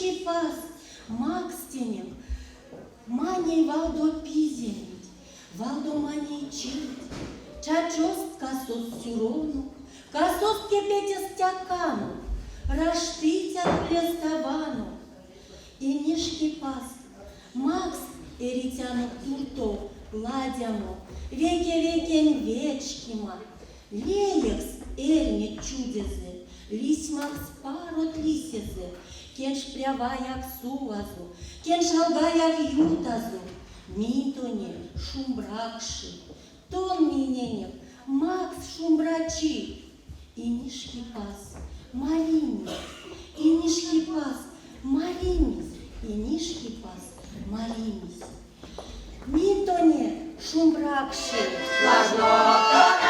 нишки пас, Макстенек, маней валдо пизенить, валдо маней чить, чачост косос сюрону, косос кипетя стякану, раштитя плеставану. И нишки пас, Макс эритяну турто, ладямо, веке-векен вечкима, лелекс эрне чудезе, лисьмак спарот лисезе, кенш пряваяк сувазу, кенш алгаяк ютазу, митоне шумбракши, тон миненек, Макс шумбрачи, и нишки пас, малини, и нишки пас, малинис, и нишки пас, малинис. Митоне шумбракши, Лажно